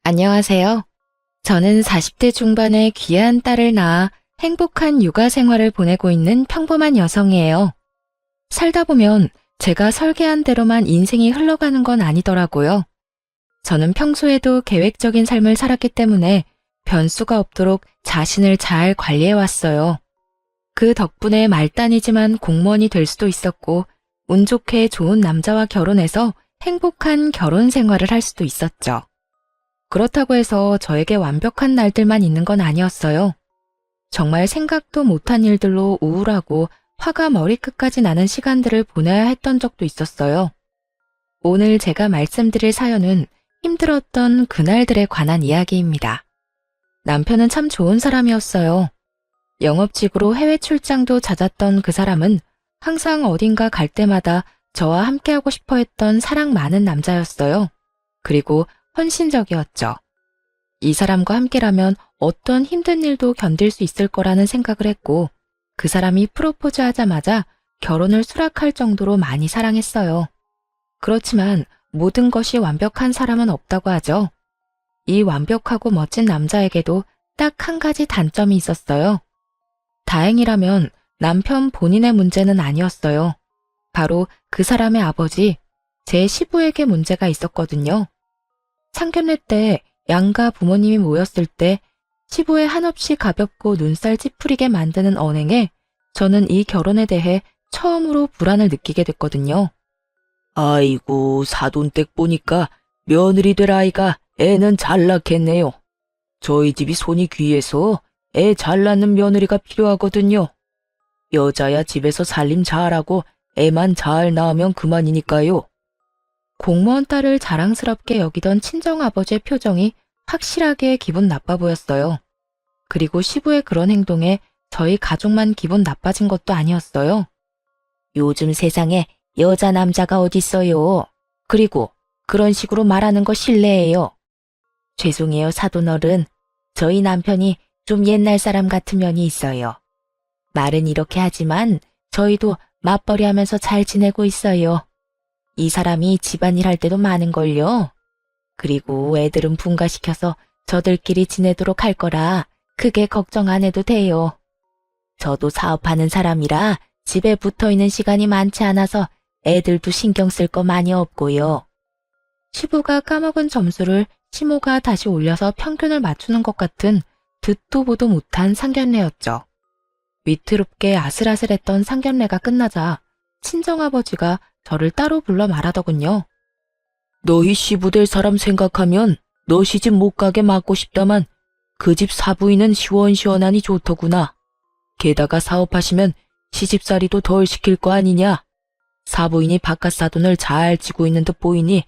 안녕하세요. 저는 40대 중반의 귀한 딸을 낳아 행복한 육아 생활을 보내고 있는 평범한 여성이에요. 살다 보면 제가 설계한 대로만 인생이 흘러가는 건 아니더라고요. 저는 평소에도 계획적인 삶을 살았기 때문에 변수가 없도록 자신을 잘 관리해 왔어요. 그 덕분에 말단이지만 공무원이 될 수도 있었고, 운 좋게 좋은 남자와 결혼해서 행복한 결혼 생활을 할 수도 있었죠. 그렇다고 해서 저에게 완벽한 날들만 있는 건 아니었어요. 정말 생각도 못한 일들로 우울하고 화가 머리끝까지 나는 시간들을 보내야 했던 적도 있었어요. 오늘 제가 말씀드릴 사연은 힘들었던 그날들에 관한 이야기입니다. 남편은 참 좋은 사람이었어요. 영업직으로 해외 출장도 잦았던 그 사람은 항상 어딘가 갈 때마다 저와 함께하고 싶어 했던 사랑 많은 남자였어요. 그리고 헌신적이었죠. 이 사람과 함께라면 어떤 힘든 일도 견딜 수 있을 거라는 생각을 했고, 그 사람이 프로포즈 하자마자 결혼을 수락할 정도로 많이 사랑했어요. 그렇지만 모든 것이 완벽한 사람은 없다고 하죠. 이 완벽하고 멋진 남자에게도 딱 한 가지 단점이 있었어요. 다행이라면 남편 본인의 문제는 아니었어요. 바로 그 사람의 아버지, 제 시부에게 문제가 있었거든요. 상견례 때 양가 부모님이 모였을 때 시부의 한없이 가볍고 눈살 찌푸리게 만드는 언행에 저는 이 결혼에 대해 처음으로 불안을 느끼게 됐거든요. 아이고, 사돈댁 보니까 며느리 될 아이가 애는 잘 낳겠네요. 저희 집이 손이 귀해서 애 잘 낳는 며느리가 필요하거든요. 여자야 집에서 살림 잘하고 애만 잘 낳으면 그만이니까요. 공무원 딸을 자랑스럽게 여기던 친정아버지의 표정이 확실하게 기분 나빠 보였어요. 그리고 시부의 그런 행동에 저희 가족만 기분 나빠진 것도 아니었어요. 요즘 세상에 여자 남자가 어딨어요. 그리고 그런 식으로 말하는 거 실례예요. 죄송해요, 사돈어른. 저희 남편이 좀 옛날 사람 같은 면이 있어요. 말은 이렇게 하지만 저희도 맞벌이 하면서 잘 지내고 있어요. 이 사람이 집안일 할 때도 많은걸요. 그리고 애들은 분가시켜서 저들끼리 지내도록 할 거라 크게 걱정 안 해도 돼요. 저도 사업하는 사람이라 집에 붙어있는 시간이 많지 않아서 애들도 신경 쓸 거 많이 없고요. 시부가 까먹은 점수를 시모가 다시 올려서 평균을 맞추는 것 같은 듣도 보도 못한 상견례였죠. 위태롭게 아슬아슬했던 상견례가 끝나자 친정아버지가 저를 따로 불러 말하더군요. 너희 시부될 사람 생각하면 너 시집 못 가게 막고 싶다만 그 집 사부인은 시원시원하니 좋더구나. 게다가 사업하시면 시집살이도 덜 시킬 거 아니냐. 사부인이 바깥 사돈을 잘 쥐고 있는 듯 보이니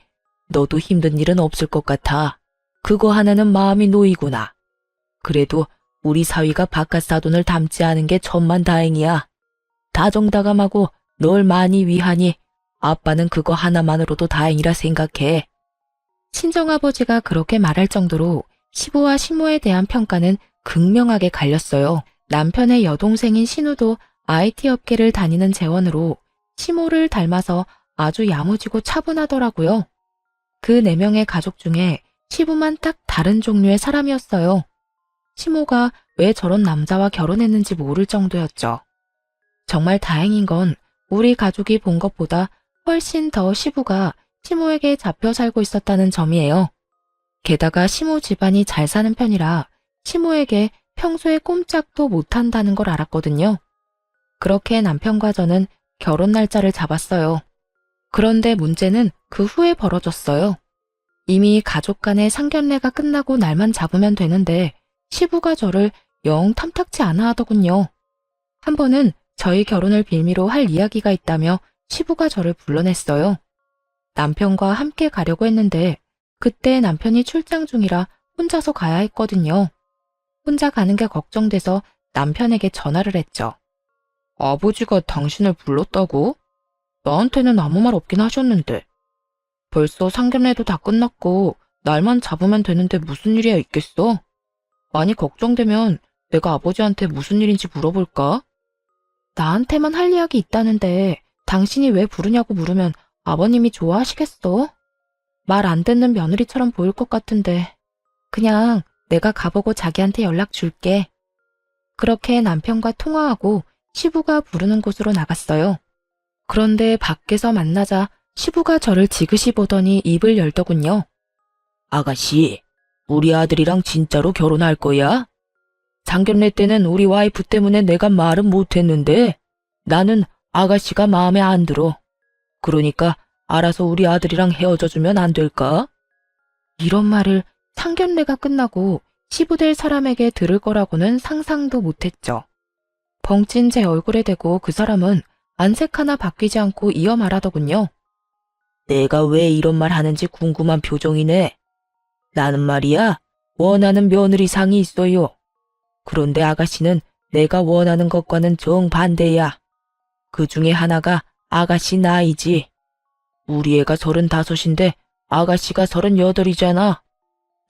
너도 힘든 일은 없을 것 같아. 그거 하나는 마음이 놓이구나. 그래도 우리 사위가 바깥 사돈을 닮지 않은 게 천만다행이야. 다정다감하고 널 많이 위하니 아빠는 그거 하나만으로도 다행이라 생각해. 친정아버지가 그렇게 말할 정도로 시부와 시모에 대한 평가는 극명하게 갈렸어요. 남편의 여동생인 신우도 IT 업계를 다니는 재원으로 시모를 닮아서 아주 야무지고 차분하더라고요. 그 4명의 가족 중에 시부만 딱 다른 종류의 사람이었어요. 시모가 왜 저런 남자와 결혼했는지 모를 정도였죠. 정말 다행인 건 우리 가족이 본 것보다 훨씬 더 시부가 시모에게 잡혀 살고 있었다는 점이에요. 게다가 시모 집안이 잘 사는 편이라 시모에게 평소에 꼼짝도 못한다는 걸 알았거든요. 그렇게 남편과 저는 결혼 날짜를 잡았어요. 그런데 문제는 그 후에 벌어졌어요. 이미 가족 간의 상견례가 끝나고 날만 잡으면 되는데 시부가 저를 영 탐탁치 않아 하더군요. 한 번은 저희 결혼을 빌미로 할 이야기가 있다며 시부가 저를 불러냈어요. 남편과 함께 가려고 했는데 그때 남편이 출장 중이라 혼자서 가야 했거든요. 혼자 가는 게 걱정돼서 남편에게 전화를 했죠. 아버지가 당신을 불렀다고? 나한테는 아무 말 없긴 하셨는데. 벌써 상견례도 다 끝났고 날만 잡으면 되는데 무슨 일이야 있겠어? 많이 걱정되면 내가 아버지한테 무슨 일인지 물어볼까? 나한테만 할 이야기 있다는데 당신이 왜 부르냐고 물으면 아버님이 좋아하시겠어? 말 안 듣는 며느리처럼 보일 것 같은데 그냥 내가 가보고 자기한테 연락 줄게. 그렇게 남편과 통화하고 시부가 부르는 곳으로 나갔어요. 그런데 밖에서 만나자 시부가 저를 지그시 보더니 입을 열더군요. 아가씨, 우리 아들이랑 진짜로 결혼할 거야? 상견례 때는 우리 와이프 때문에 내가 말은 못했는데 나는 아가씨가 마음에 안 들어. 그러니까 알아서 우리 아들이랑 헤어져주면 안 될까? 이런 말을 상견례가 끝나고 시부될 사람에게 들을 거라고는 상상도 못했죠. 벙찐 제 얼굴에 대고 그 사람은 안색 하나 바뀌지 않고 이어 말하더군요. 내가 왜 이런 말 하는지 궁금한 표정이네. 나는 말이야, 원하는 며느리상이 있어요. 그런데 아가씨는 내가 원하는 것과는 정반대야. 그 중에 하나가 아가씨 나이지. 우리 애가 35인데 아가씨가 38이잖아.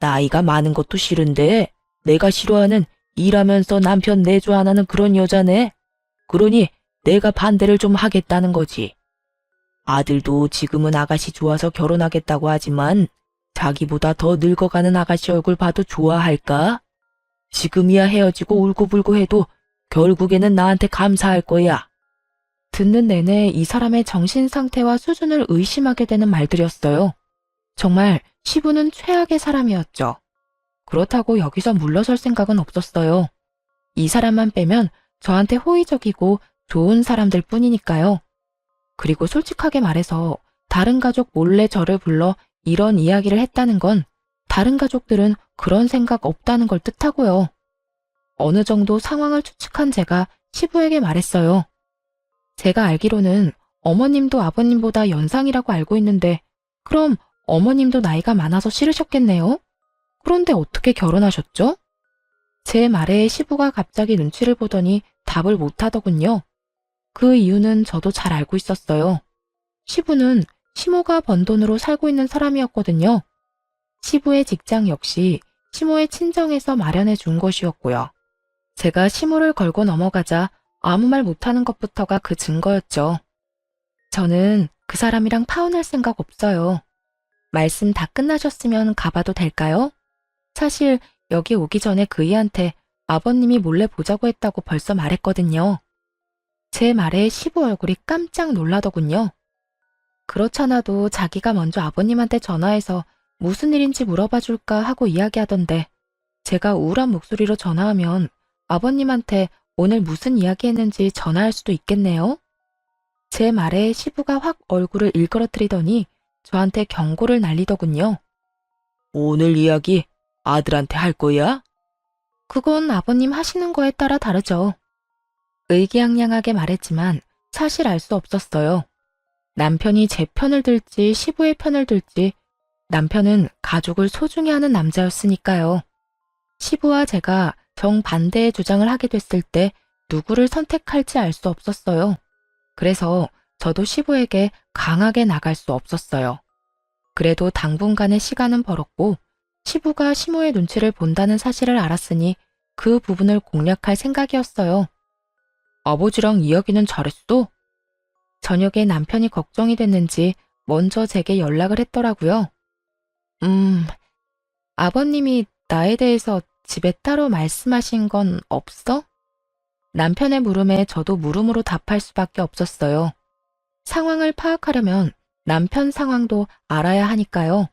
나이가 많은 것도 싫은데 내가 싫어하는 일하면서 남편 내조 안 하는 그런 여자네. 그러니 내가 반대를 좀 하겠다는 거지. 아들도 지금은 아가씨 좋아서 결혼하겠다고 하지만 자기보다 더 늙어가는 아가씨 얼굴 봐도 좋아할까? 지금이야 헤어지고 울고불고 해도 결국에는 나한테 감사할 거야. 듣는 내내 이 사람의 정신 상태와 수준을 의심하게 되는 말들이었어요. 정말 시부는 최악의 사람이었죠. 그렇다고 여기서 물러설 생각은 없었어요. 이 사람만 빼면 저한테 호의적이고 좋은 사람들 뿐이니까요. 그리고 솔직하게 말해서 다른 가족 몰래 저를 불러 이런 이야기를 했다는 건 다른 가족들은 그런 생각 없다는 걸 뜻하고요. 어느 정도 상황을 추측한 제가 시부에게 말했어요. 제가 알기로는 어머님도 아버님보다 연상이라고 알고 있는데 그럼 어머님도 나이가 많아서 싫으셨겠네요? 그런데 어떻게 결혼하셨죠? 제 말에 시부가 갑자기 눈치를 보더니 답을 못하더군요. 그 이유는 저도 잘 알고 있었어요. 시부는 시모가 번 돈으로 살고 있는 사람이었거든요. 시부의 직장 역시 시모의 친정에서 마련해 준 것이었고요. 제가 시모를 걸고 넘어가자 아무 말 못하는 것부터가 그 증거였죠. 저는 그 사람이랑 파혼할 생각 없어요. 말씀 다 끝나셨으면 가봐도 될까요? 사실 여기 오기 전에 그이한테 아버님이 몰래 보자고 했다고 벌써 말했거든요. 제 말에 시부 얼굴이 깜짝 놀라더군요. 그렇잖아도 자기가 먼저 아버님한테 전화해서 무슨 일인지 물어봐 줄까 하고 이야기하던데 제가 우울한 목소리로 전화하면 아버님한테 오늘 무슨 이야기 했는지 전화할 수도 있겠네요. 제 말에 시부가 확 얼굴을 일그러뜨리더니 저한테 경고를 날리더군요. 오늘 이야기 아들한테 할 거야? 그건 아버님 하시는 거에 따라 다르죠. 의기양양하게 말했지만 사실 알 수 없었어요. 남편이 제 편을 들지 시부의 편을 들지 남편은 가족을 소중히 하는 남자였으니까요. 시부와 제가 정반대의 주장을 하게 됐을 때 누구를 선택할지 알 수 없었어요. 그래서 저도 시부에게 강하게 나갈 수 없었어요. 그래도 당분간의 시간은 벌었고 시부가 시모의 눈치를 본다는 사실을 알았으니 그 부분을 공략할 생각이었어요. 아버지랑 이야기는 잘했어? 저녁에 남편이 걱정이 됐는지 먼저 제게 연락을 했더라고요. 아버님이 나에 대해서 집에 따로 말씀하신 건 없어? 남편의 물음에 저도 물음으로 답할 수밖에 없었어요. 상황을 파악하려면 남편 상황도 알아야 하니까요.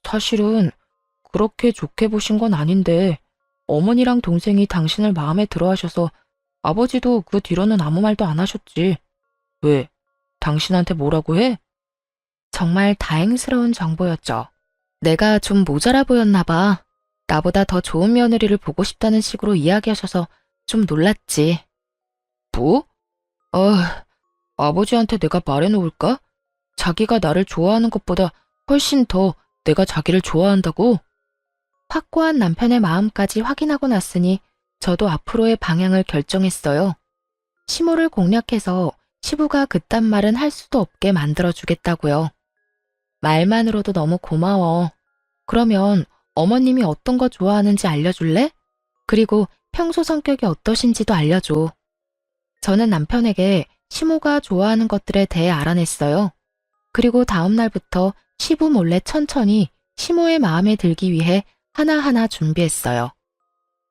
사실은 그렇게 좋게 보신 건 아닌데 어머니랑 동생이 당신을 마음에 들어 하셔서 아버지도 그 뒤로는 아무 말도 안 하셨지. 왜? 당신한테 뭐라고 해? 정말 다행스러운 정보였죠. 내가 좀 모자라 보였나 봐. 나보다 더 좋은 며느리를 보고 싶다는 식으로 이야기하셔서 좀 놀랐지. 뭐? 아버지한테 내가 말해놓을까? 자기가 나를 좋아하는 것보다 훨씬 더 내가 자기를 좋아한다고? 확고한 남편의 마음까지 확인하고 났으니 저도 앞으로의 방향을 결정했어요. 시모를 공략해서 시부가 그딴 말은 할 수도 없게 만들어주겠다고요. 말만으로도 너무 고마워. 그러면 어머님이 어떤 거 좋아하는지 알려줄래? 그리고 평소 성격이 어떠신지도 알려줘. 저는 남편에게 시모가 좋아하는 것들에 대해 알아냈어요. 그리고 다음 날부터 시부 몰래 천천히 시모의 마음에 들기 위해 하나하나 준비했어요.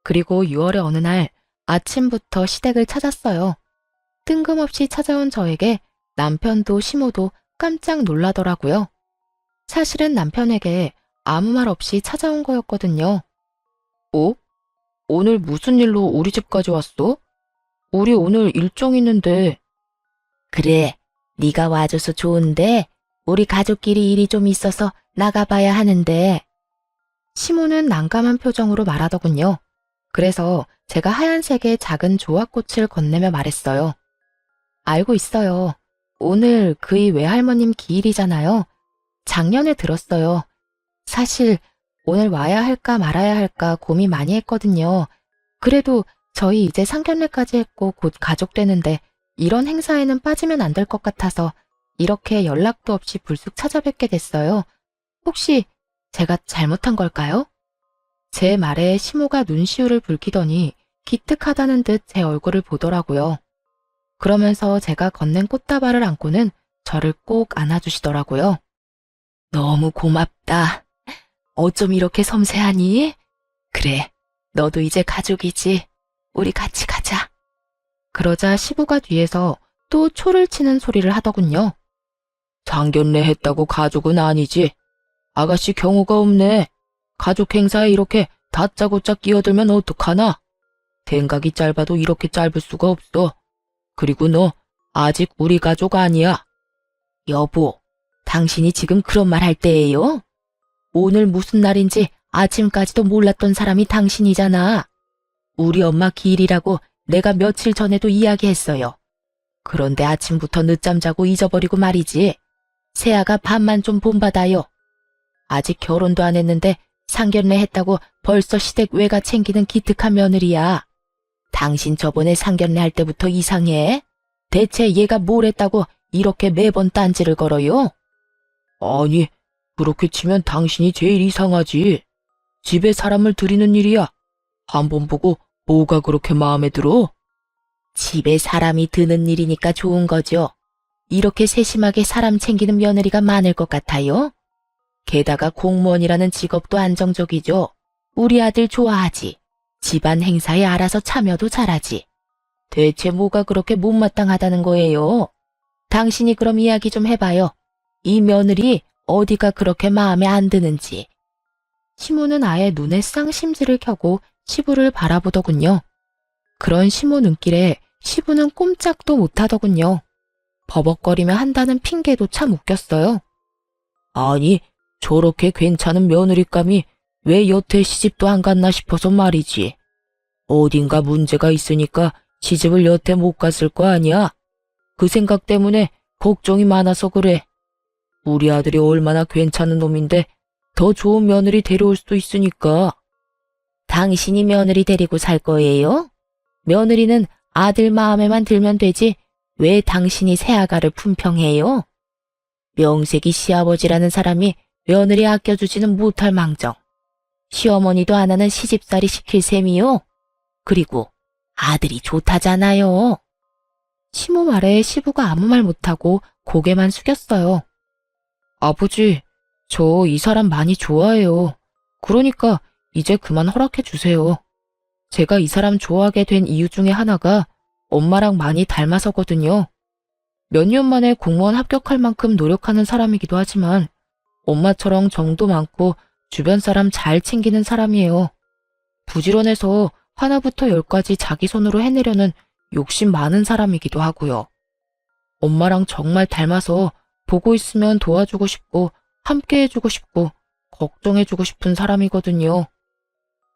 그리고 6월의 어느 날 아침부터 시댁을 찾았어요. 뜬금없이 찾아온 저에게 남편도 시모도 깜짝 놀라더라고요. 사실은 남편에게 아무 말 없이 찾아온 거였거든요. 어? 오늘 무슨 일로 우리 집까지 왔어? 우리 오늘 일정 있는데. 그래, 네가 와줘서 좋은데 우리 가족끼리 일이 좀 있어서 나가봐야 하는데. 시모는 난감한 표정으로 말하더군요. 그래서 제가 하얀색의 작은 조합꽃을 건네며 말했어요. 알고 있어요. 오늘 그이 외할머님 기일이잖아요. 작년에 들었어요. 사실 오늘 와야 할까 말아야 할까 고민 많이 했거든요. 그래도 저희 이제 상견례까지 했고 곧 가족 되는데 이런 행사에는 빠지면 안 될 것 같아서 이렇게 연락도 없이 불쑥 찾아뵙게 됐어요. 혹시 제가 잘못한 걸까요? 제 말에 시모가 눈시울을 붉히더니 기특하다는 듯 제 얼굴을 보더라고요. 그러면서 제가 건넨 꽃다발을 안고는 저를 꼭 안아주시더라고요. 너무 고맙다. 어쩜 이렇게 섬세하니? 그래, 너도 이제 가족이지. 우리 같이 가자. 그러자 시부가 뒤에서 또 초를 치는 소리를 하더군요. 상견례 했다고 가족은 아니지. 아가씨 경우가 없네. 가족 행사에 이렇게 다짜고짜 끼어들면 어떡하나? 생각이 짧아도 이렇게 짧을 수가 없어. 그리고 너 아직 우리 가족 아니야. 여보, 당신이 지금 그런 말 할 때예요? 오늘 무슨 날인지 아침까지도 몰랐던 사람이 당신이잖아. 우리 엄마 기일이라고 내가 며칠 전에도 이야기했어요. 그런데 아침부터 늦잠 자고 잊어버리고 말이지. 새아가 밥만 좀 본받아요. 아직 결혼도 안 했는데 상견례 했다고 벌써 시댁 외가 챙기는 기특한 며느리야. 당신 저번에 상견례 할 때부터 이상해? 대체 얘가 뭘 했다고 이렇게 매번 딴지를 걸어요? 아니, 그렇게 치면 당신이 제일 이상하지. 집에 사람을 들이는 일이야. 한번 보고 뭐가 그렇게 마음에 들어? 집에 사람이 드는 일이니까 좋은 거죠. 이렇게 세심하게 사람 챙기는 며느리가 많을 것 같아요? 게다가 공무원이라는 직업도 안정적이죠. 우리 아들 좋아하지. 집안 행사에 알아서 참여도 잘하지. 대체 뭐가 그렇게 못마땅하다는 거예요? 당신이 그럼 이야기 좀 해봐요. 이 며느리 어디가 그렇게 마음에 안 드는지. 시모는 아예 눈에 쌍심지를 켜고 시부를 바라보더군요. 그런 시모 눈길에 시부는 꼼짝도 못하더군요. 버벅거리며 한다는 핑계도 참 웃겼어요. 아니, 저렇게 괜찮은 며느리감이 왜 여태 시집도 안 갔나 싶어서 말이지. 어딘가 문제가 있으니까 시집을 여태 못 갔을 거 아니야? 그 생각 때문에 걱정이 많아서 그래. 우리 아들이 얼마나 괜찮은 놈인데 더 좋은 며느리 데려올 수도 있으니까. 당신이 며느리 데리고 살 거예요? 며느리는 아들 마음에만 들면 되지 왜 당신이 새아가를 품평해요? 명색이 시아버지라는 사람이 며느리 아껴주지는 못할 망정. 시어머니도 안 하는 시집살이 시킬 셈이요. 그리고 아들이 좋다잖아요. 시모 말에 시부가 아무 말 못하고 고개만 숙였어요. 아버지, 저 이 사람 많이 좋아해요. 그러니까 이제 그만 허락해 주세요. 제가 이 사람 좋아하게 된 이유 중에 하나가 엄마랑 많이 닮아서거든요. 몇 년 만에 공무원 합격할 만큼 노력하는 사람이기도 하지만 엄마처럼 정도 많고 주변 사람 잘 챙기는 사람이에요. 부지런해서 하나부터 열까지 자기 손으로 해내려는 욕심 많은 사람이기도 하고요. 엄마랑 정말 닮아서 보고 있으면 도와주고 싶고 함께 해주고 싶고 걱정해주고 싶은 사람이거든요.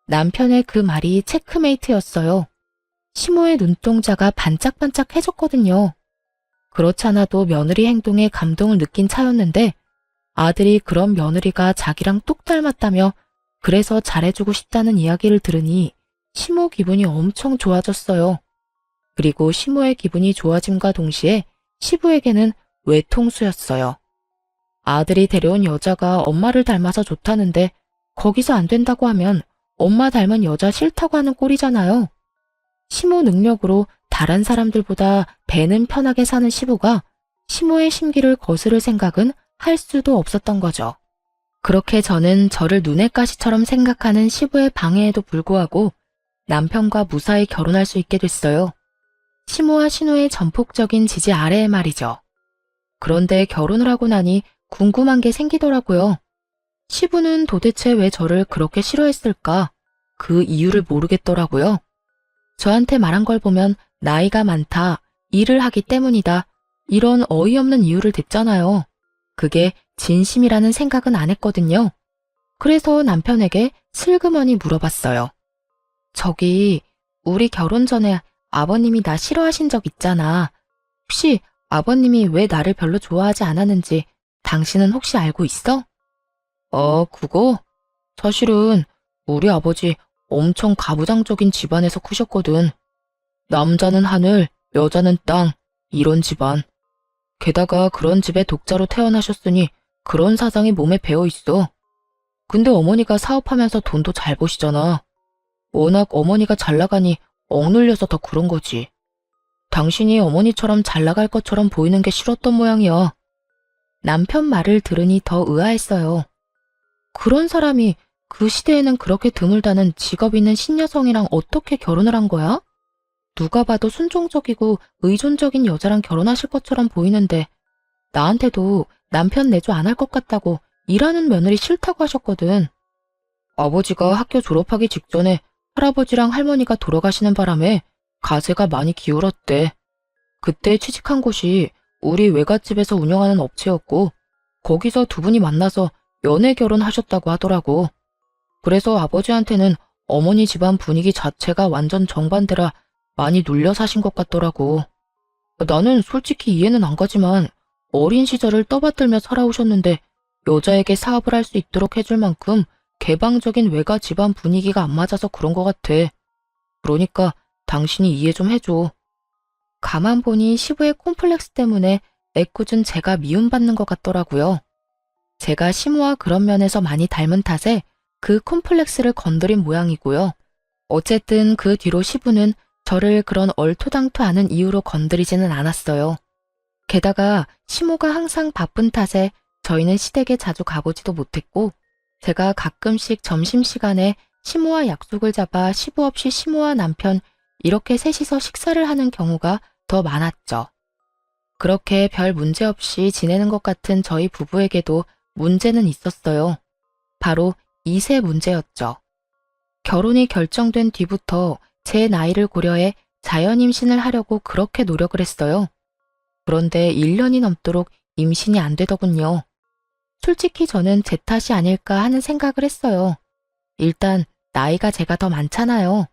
남편의 그 말이 체크메이트였어요. 시모의 눈동자가 반짝반짝해졌거든요. 그렇지 않아도 며느리 행동에 감동을 느낀 차였는데 아들이 그런 며느리가 자기랑 똑 닮았다며 그래서 잘해주고 싶다는 이야기를 들으니 시모 기분이 엄청 좋아졌어요. 그리고 시모의 기분이 좋아짐과 동시에 시부에게는 외통수였어요. 아들이 데려온 여자가 엄마를 닮아서 좋다는데 거기서 안 된다고 하면 엄마 닮은 여자 싫다고 하는 꼴이잖아요. 시모 능력으로 다른 사람들보다 배는 편하게 사는 시부가 시모의 심기를 거스를 생각은 할 수도 없었던 거죠. 그렇게 저는 저를 눈의 가시처럼 생각하는 시부의 방해에도 불구하고 남편과 무사히 결혼할 수 있게 됐어요. 시모와 신우의 전폭적인 지지 아래에 말이죠. 그런데 결혼을 하고 나니 궁금한 게 생기더라고요. 시부는 도대체 왜 저를 그렇게 싫어했을까? 그 이유를 모르겠더라고요. 저한테 말한 걸 보면 나이가 많다, 일을 하기 때문이다, 이런 어이없는 이유를 댔잖아요. 그게 진심이라는 생각은 안 했거든요. 그래서 남편에게 슬그머니 물어봤어요. 저기, 우리 결혼 전에 아버님이 나 싫어하신 적 있잖아. 혹시 아버님이 왜 나를 별로 좋아하지 않았는지 당신은 혹시 알고 있어? 그거? 사실은 우리 아버지 엄청 가부장적인 집안에서 크셨거든. 남자는 하늘, 여자는 땅, 이런 집안. 게다가 그런 집에 독자로 태어나셨으니 그런 사상이 몸에 배어 있어. 근데 어머니가 사업하면서 돈도 잘 버시잖아. 워낙 어머니가 잘 나가니 억눌려서 더 그런 거지. 당신이 어머니처럼 잘 나갈 것처럼 보이는 게 싫었던 모양이야. 남편 말을 들으니 더 의아했어요. 그런 사람이 그 시대에는 그렇게 드물다는 직업 있는 신여성이랑 어떻게 결혼을 한 거야? 누가 봐도 순종적이고 의존적인 여자랑 결혼하실 것처럼 보이는데 나한테도 남편 내조 안 할 것 같다고 일하는 며느리 싫다고 하셨거든. 아버지가 학교 졸업하기 직전에 할아버지랑 할머니가 돌아가시는 바람에 가세가 많이 기울었대. 그때 취직한 곳이 우리 외갓집에서 운영하는 업체였고 거기서 두 분이 만나서 연애 결혼하셨다고 하더라고. 그래서 아버지한테는 어머니 집안 분위기 자체가 완전 정반대라 많이 눌려 사신 것 같더라고. 나는 솔직히 이해는 안 가지만 어린 시절을 떠받들며 살아오셨는데 여자에게 사업을 할 수 있도록 해줄 만큼 개방적인 외가 집안 분위기가 안 맞아서 그런 것 같아. 그러니까 당신이 이해 좀 해줘. 가만 보니 시부의 콤플렉스 때문에 애꿎은 제가 미움받는 것 같더라고요. 제가 시모와 그런 면에서 많이 닮은 탓에 그 콤플렉스를 건드린 모양이고요. 어쨌든 그 뒤로 시부는 저를 그런 얼토당토 않은 이유로 건드리지는 않았어요. 게다가 시모가 항상 바쁜 탓에 저희는 시댁에 자주 가보지도 못했고 제가 가끔씩 점심시간에 시모와 약속을 잡아 시부 없이 시모와 남편 이렇게 셋이서 식사를 하는 경우가 더 많았죠. 그렇게 별 문제 없이 지내는 것 같은 저희 부부에게도 문제는 있었어요. 바로 2세 문제였죠. 결혼이 결정된 뒤부터 제 나이를 고려해 자연 임신을 하려고 그렇게 노력을 했어요. 그런데 1년이 넘도록 임신이 안 되더군요. 솔직히 저는 제 탓이 아닐까 하는 생각을 했어요. 일단 나이가 제가 더 많잖아요.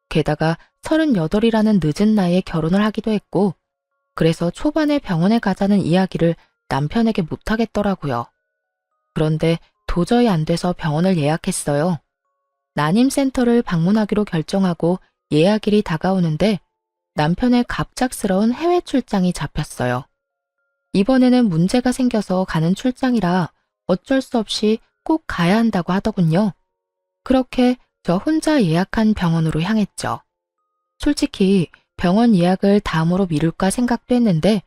게다가 38이라는 늦은 나이에 결혼을 하기도 했고 그래서 초반에 병원에 가자는 이야기를 남편에게 못하겠더라고요. 그런데 도저히 안 돼서 병원을 예약했어요. 난임센터를 방문하기로 결정하고 예약일이 다가오는데 남편의 갑작스러운 해외 출장이 잡혔어요. 이번에는 문제가 생겨서 가는 출장이라 어쩔 수 없이 꼭 가야 한다고 하더군요. 그렇게 저 혼자 예약한 병원으로 향했죠. 솔직히 병원 예약을 다음으로 미룰까 생각도 했는데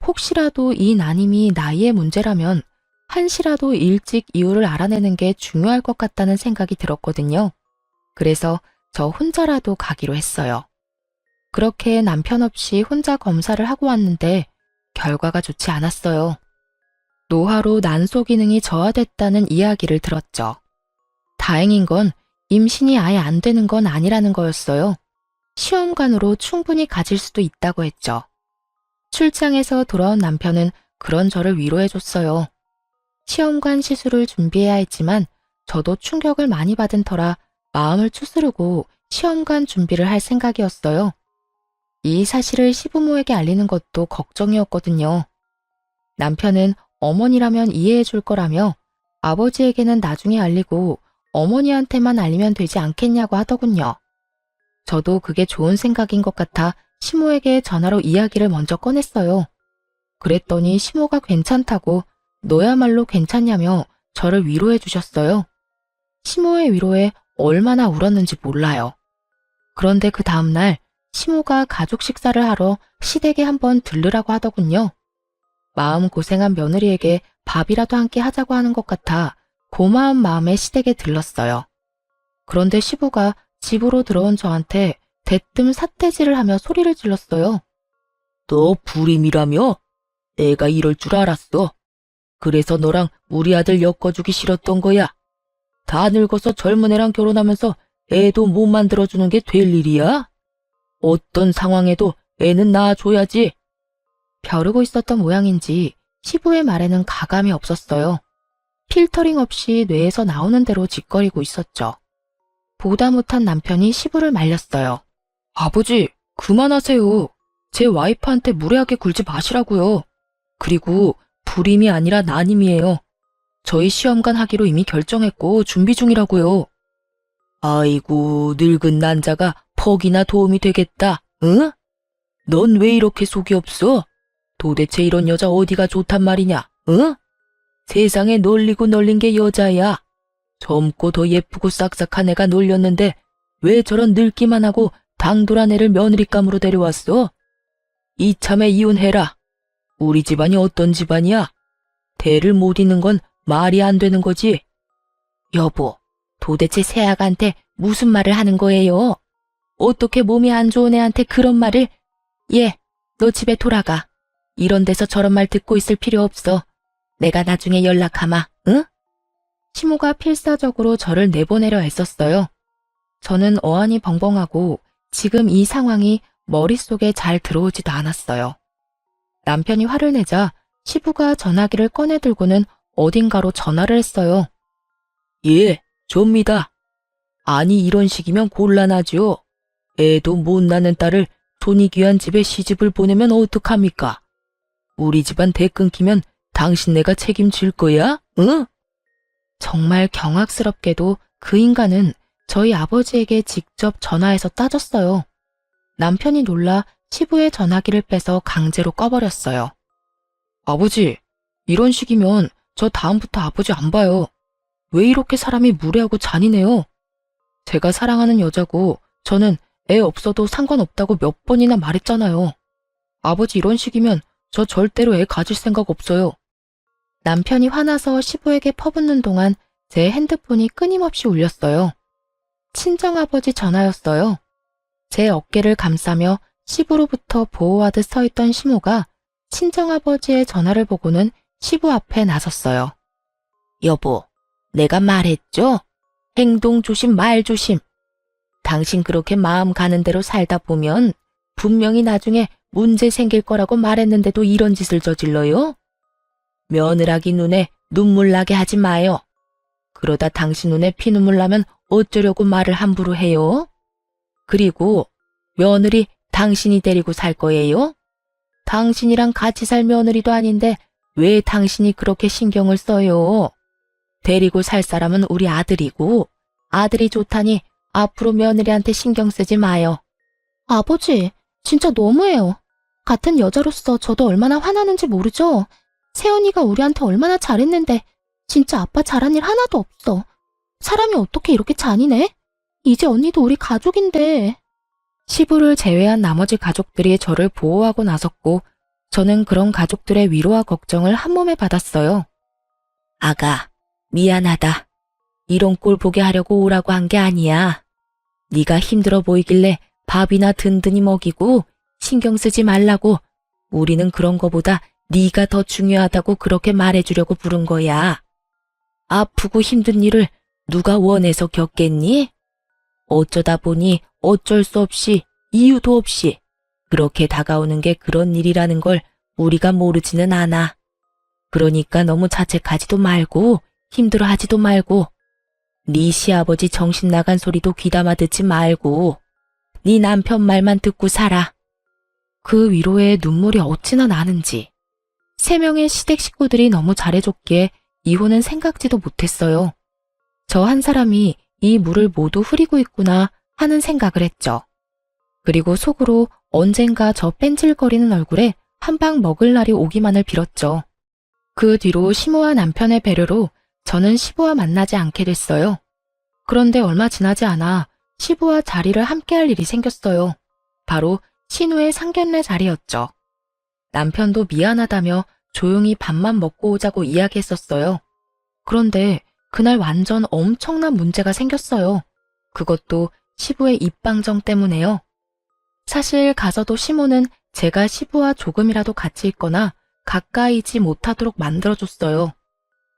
혹시라도 이 난임이 나이의 문제라면 한시라도 일찍 이유를 알아내는 게 중요할 것 같다는 생각이 들었거든요. 그래서 저 혼자라도 가기로 했어요. 그렇게 남편 없이 혼자 검사를 하고 왔는데 결과가 좋지 않았어요. 노화로 난소 기능이 저하됐다는 이야기를 들었죠. 다행인 건 임신이 아예 안 되는 건 아니라는 거였어요. 시험관으로 충분히 가질 수도 있다고 했죠. 출장에서 돌아온 남편은 그런 저를 위로해줬어요. 시험관 시술을 준비해야 했지만 저도 충격을 많이 받은 터라 마음을 추스르고 시험관 준비를 할 생각이었어요. 이 사실을 시부모에게 알리는 것도 걱정이었거든요. 남편은 어머니라면 이해해 줄 거라며 아버지에게는 나중에 알리고 어머니한테만 알리면 되지 않겠냐고 하더군요. 저도 그게 좋은 생각인 것 같아 시모에게 전화로 이야기를 먼저 꺼냈어요. 그랬더니 시모가 괜찮다고 너야말로 괜찮냐며 저를 위로해 주셨어요. 시모의 위로에 얼마나 울었는지 몰라요. 그런데 그 다음날 시모가 가족 식사를 하러 시댁에 한번 들르라고 하더군요. 마음 고생한 며느리에게 밥이라도 함께 하자고 하는 것 같아 고마운 마음에 시댁에 들렀어요. 그런데 시부가 집으로 들어온 저한테 대뜸 삿대질을 하며 소리를 질렀어요. 너 불임이라며? 내가 이럴 줄 알았어. 그래서 너랑 우리 아들 엮어주기 싫었던 거야. 다 늙어서 젊은 애랑 결혼하면서 애도 못 만들어주는 게 될 일이야? 어떤 상황에도 애는 낳아줘야지. 벼르고 있었던 모양인지 시부의 말에는 가감이 없었어요. 필터링 없이 뇌에서 나오는 대로 짓거리고 있었죠. 보다 못한 남편이 시부를 말렸어요. 아버지, 그만하세요. 제 와이프한테 무례하게 굴지 마시라고요. 그리고 불임이 아니라 난임이에요. 저희 시험관 하기로 이미 결정했고 준비 중이라고요. 아이고, 늙은 난자가 퍽이나 도움이 되겠다, 응? 넌 왜 이렇게 속이 없어? 도대체 이런 여자 어디가 좋단 말이냐, 응? 세상에 널리고 널린 게 여자야. 젊고 더 예쁘고 싹싹한 애가 놀렸는데 왜 저런 늙기만 하고 당돌한 애를 며느리감으로 데려왔어? 이참에 이혼해라. 우리 집안이 어떤 집안이야? 대를 못 잇는 건 말이 안 되는 거지. 여보, 도대체 새아가한테 무슨 말을 하는 거예요? 어떻게 몸이 안 좋은 애한테 그런 말을? 예, 너 집에 돌아가. 이런 데서 저런 말 듣고 있을 필요 없어. 내가 나중에 연락하마, 응? 시모가 필사적으로 저를 내보내려 애썼어요. 저는 어안이 벙벙하고 지금 이 상황이 머릿속에 잘 들어오지도 않았어요. 남편이 화를 내자 시부가 전화기를 꺼내 들고는 어딘가로 전화를 했어요. 예, 접니다. 아니 이런 식이면 곤란하죠. 애도 못 낳는 딸을 돈이 귀한 집에 시집을 보내면 어떡합니까? 우리 집안 대 끊기면 당신네가 책임질 거야? 응? 정말 경악스럽게도 그 인간은 저희 아버지에게 직접 전화해서 따졌어요. 남편이 놀라 시부의 전화기를 빼서 강제로 꺼버렸어요. 아버지, 이런 식이면 저 다음부터 아버지 안 봐요. 왜 이렇게 사람이 무례하고 잔인해요? 제가 사랑하는 여자고 저는 애 없어도 상관없다고 몇 번이나 말했잖아요. 아버지 이런 식이면 저 절대로 애 가질 생각 없어요. 남편이 화나서 시부에게 퍼붓는 동안 제 핸드폰이 끊임없이 울렸어요. 친정아버지 전화였어요. 제 어깨를 감싸며 시부로부터 보호하듯 서있던 시모가 친정아버지의 전화를 보고는 시부 앞에 나섰어요. 여보, 내가 말했죠? 행동 조심, 말 조심. 당신 그렇게 마음 가는 대로 살다 보면 분명히 나중에 문제 생길 거라고 말했는데도 이런 짓을 저질러요? 며느라기 눈에 눈물 나게 하지 마요. 그러다 당신 눈에 피눈물 나면 어쩌려고 말을 함부로 해요? 그리고 며느리 당신이 데리고 살 거예요? 당신이랑 같이 살 며느리도 아닌데 왜 당신이 그렇게 신경을 써요? 데리고 살 사람은 우리 아들이고 아들이 좋다니 앞으로 며느리한테 신경 쓰지 마요. 아버지, 진짜 너무해요. 같은 여자로서 저도 얼마나 화나는지 모르죠? 세연이가 우리한테 얼마나 잘했는데 진짜 아빠 잘한 일 하나도 없어. 사람이 어떻게 이렇게 잔인해? 이제 언니도 우리 가족인데. 시부를 제외한 나머지 가족들이 저를 보호하고 나섰고 저는 그런 가족들의 위로와 걱정을 한 몸에 받았어요. 아가, 미안하다. 이런 꼴 보게 하려고 오라고 한 게 아니야. 네가 힘들어 보이길래 밥이나 든든히 먹이고 신경 쓰지 말라고 우리는 그런 거보다 네가 더 중요하다고 그렇게 말해주려고 부른 거야. 아프고 힘든 일을 누가 원해서 겪겠니? 어쩌다 보니 어쩔 수 없이 이유도 없이 그렇게 다가오는 게 그런 일이라는 걸 우리가 모르지는 않아. 그러니까 너무 자책하지도 말고 힘들어하지도 말고 네 시아버지 정신 나간 소리도 귀담아 듣지 말고 네 남편 말만 듣고 살아. 그 위로에 눈물이 어찌나 나는지. 3명의 시댁 식구들이 너무 잘해줬기에 이혼은 생각지도 못했어요. 저 한 사람이 이 물을 모두 흐리고 있구나 하는 생각을 했죠. 그리고 속으로 언젠가 저 뺀질거리는 얼굴에 한 방 먹을 날이 오기만을 빌었죠. 그 뒤로 시모와 남편의 배려로 저는 시부와 만나지 않게 됐어요. 그런데 얼마 지나지 않아 시부와 자리를 함께할 일이 생겼어요. 바로 신우의 상견례 자리였죠. 남편도 미안하다며 조용히 밥만 먹고 오자고 이야기했었어요. 그런데 그날 완전 엄청난 문제가 생겼어요. 그것도 시부의 입방정 때문에요. 사실 가서도 시모는 제가 시부와 조금이라도 같이 있거나 가까이지 못하도록 만들어줬어요.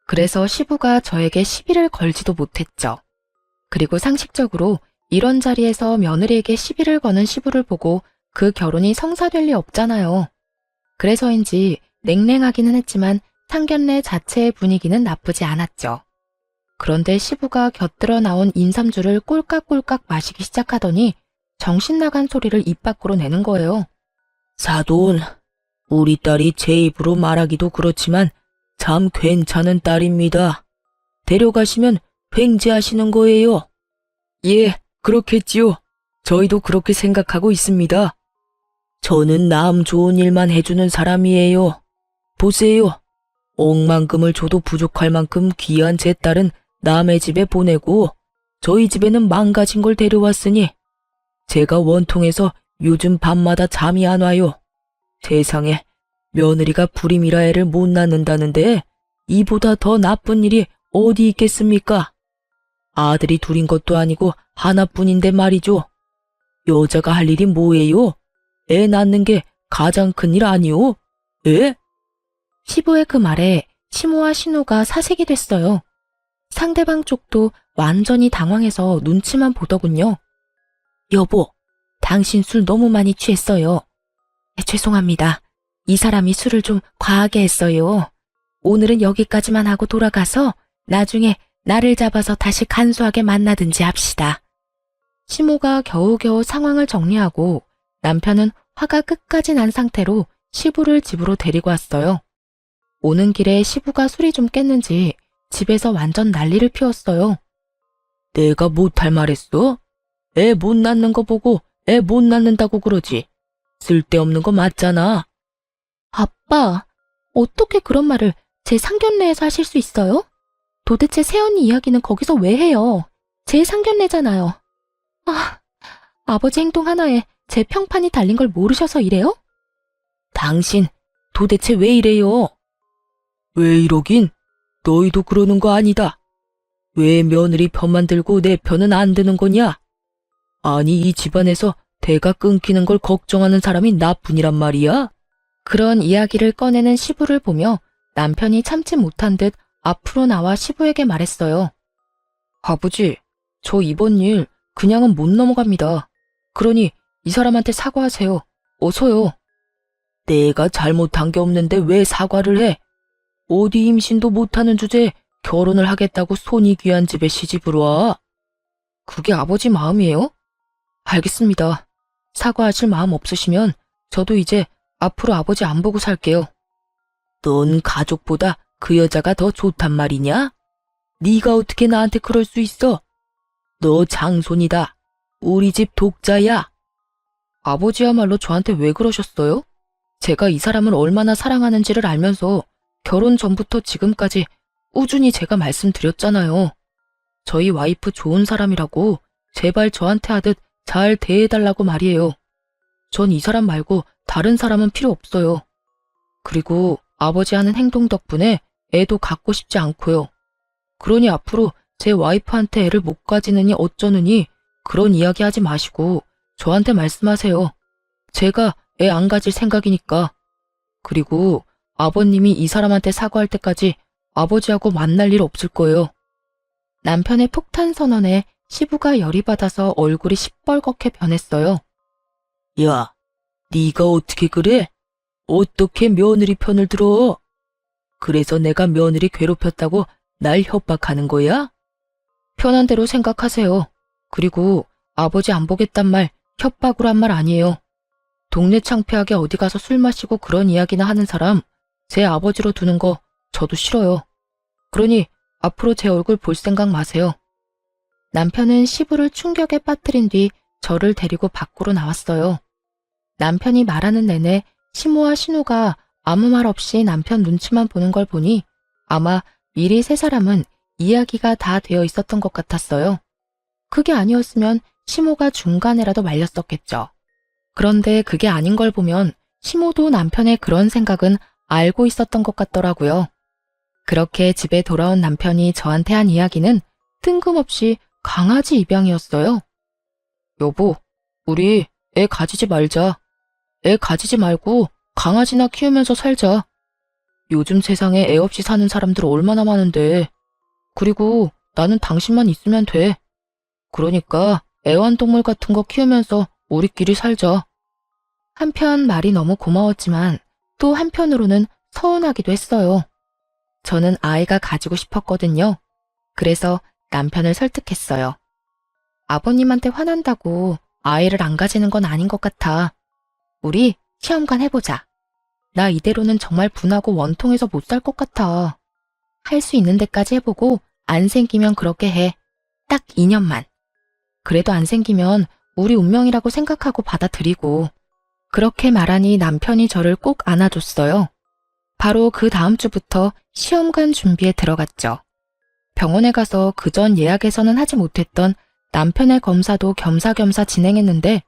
그래서 시부가 저에게 시비를 걸지도 못했죠. 그리고 상식적으로 이런 자리에서 며느리에게 시비를 거는 시부를 보고 그 결혼이 성사될 리 없잖아요. 그래서인지 냉랭하기는 했지만 상견례 자체의 분위기는 나쁘지 않았죠. 그런데 시부가 곁들여 나온 인삼주를 꼴깍꼴깍 마시기 시작하더니 정신 나간 소리를 입 밖으로 내는 거예요. 사돈, 우리 딸이 제 입으로 말하기도 그렇지만 참 괜찮은 딸입니다. 데려가시면 횡재하시는 거예요. 예, 그렇겠지요. 저희도 그렇게 생각하고 있습니다. 저는 남 좋은 일만 해주는 사람이에요. 보세요. 억만금을 줘도 부족할 만큼 귀한 제 딸은 남의 집에 보내고 저희 집에는 망가진 걸 데려왔으니 제가 원통해서 요즘 밤마다 잠이 안 와요. 세상에 며느리가 불임이라 애를 못 낳는다는데 이보다 더 나쁜 일이 어디 있겠습니까? 아들이 둘인 것도 아니고 하나뿐인데 말이죠. 여자가 할 일이 뭐예요? 애 낳는 게 가장 큰 일 아니오? 예? 시부의 그 말에 시모와 신우가 사색이 됐어요. 상대방 쪽도 완전히 당황해서 눈치만 보더군요. 여보, 당신 술 너무 많이 취했어요. 죄송합니다. 이 사람이 술을 좀 과하게 했어요. 오늘은 여기까지만 하고 돌아가서 나중에 나를 잡아서 다시 간소하게 만나든지 합시다. 시모가 겨우겨우 상황을 정리하고 남편은 화가 끝까지 난 상태로 시부를 집으로 데리고 왔어요. 오는 길에 시부가 술이 좀 깼는지 집에서 완전 난리를 피웠어요. 내가 못할 말했어? 애 못 낳는 거 보고 애 못 낳는다고 그러지. 쓸데없는 거 맞잖아. 아빠, 어떻게 그런 말을 제 상견례에서 하실 수 있어요? 도대체 새언니 이야기는 거기서 왜 해요? 제 상견례잖아요. 아버지 행동 하나에 제 평판이 달린 걸 모르셔서 이래요? 당신 도대체 왜 이래요? 왜 이러긴? 너희도 그러는 거 아니다. 왜 며느리 편만 들고 내 편은 안 드는 거냐? 아니 이 집안에서 대가 끊기는 걸 걱정하는 사람이 나뿐이란 말이야? 그런 이야기를 꺼내는 시부를 보며 남편이 참지 못한 듯 앞으로 나와 시부에게 말했어요. 아버지, 저 이번 일 그냥은 못 넘어갑니다. 그러니 이 사람한테 사과하세요. 어서요. 내가 잘못한 게 없는데 왜 사과를 해? 어디 임신도 못하는 주제에 결혼을 하겠다고 손이 귀한 집에 시집을 와? 그게 아버지 마음이에요? 알겠습니다. 사과하실 마음 없으시면 저도 이제 앞으로 아버지 안 보고 살게요. 넌 가족보다 그 여자가 더 좋단 말이냐? 네가 어떻게 나한테 그럴 수 있어? 너 장손이다. 우리 집 독자야. 아버지야말로 저한테 왜 그러셨어요? 제가 이 사람을 얼마나 사랑하는지를 알면서 결혼 전부터 지금까지 꾸준히 제가 말씀드렸잖아요. 저희 와이프 좋은 사람이라고 제발 저한테 하듯 잘 대해달라고 말이에요. 전 이 사람 말고 다른 사람은 필요 없어요. 그리고 아버지 하는 행동 덕분에 애도 갖고 싶지 않고요. 그러니 앞으로 제 와이프한테 애를 못 가지느니 어쩌느니 그런 이야기 하지 마시고 저한테 말씀하세요. 제가 애 안 가질 생각이니까. 그리고 아버님이 이 사람한테 사과할 때까지 아버지하고 만날 일 없을 거예요. 남편의 폭탄 선언에 시부가 열이 받아서 얼굴이 시뻘겋게 변했어요. 야, 네가 어떻게 그래? 어떻게 며느리 편을 들어? 그래서 내가 며느리 괴롭혔다고 날 협박하는 거야? 편한 대로 생각하세요. 그리고 아버지 안 보겠단 말 협박으로 한 말 아니에요. 동네 창피하게 어디 가서 술 마시고 그런 이야기나 하는 사람 제 아버지로 두는 거 저도 싫어요. 그러니 앞으로 제 얼굴 볼 생각 마세요. 남편은 시부를 충격에 빠뜨린 뒤 저를 데리고 밖으로 나왔어요. 남편이 말하는 내내 시모와 신우가 아무 말 없이 남편 눈치만 보는 걸 보니 아마 미리 세 사람은 이야기가 다 되어 있었던 것 같았어요. 그게 아니었으면 시모가 중간에라도 말렸었겠죠. 그런데 그게 아닌 걸 보면 시모도 남편의 그런 생각은 알고 있었던 것 같더라고요. 그렇게 집에 돌아온 남편이 저한테 한 이야기는 뜬금없이 강아지 입양이었어요. 여보, 우리 애 가지지 말자. 애 가지지 말고 강아지나 키우면서 살자. 요즘 세상에 애 없이 사는 사람들 얼마나 많은데. 그리고 나는 당신만 있으면 돼. 그러니까 애완동물 같은 거 키우면서 우리끼리 살자. 한편 말이 너무 고마웠지만 또 한편으로는 서운하기도 했어요. 저는 아이가 가지고 싶었거든요. 그래서 남편을 설득했어요. 아버님한테 화난다고 아이를 안 가지는 건 아닌 것 같아. 우리 시험관 해보자. 나 이대로는 정말 분하고 원통해서 못 살 것 같아. 할 수 있는 데까지 해보고 안 생기면 그렇게 해. 딱 2년만. 그래도 안 생기면 우리 운명이라고 생각하고 받아들이고. 그렇게 말하니 남편이 저를 꼭 안아줬어요. 바로 그 다음 주부터 시험관 준비에 들어갔죠. 병원에 가서 그전 예약에서는 하지 못했던 남편의 검사도 겸사겸사 진행했는데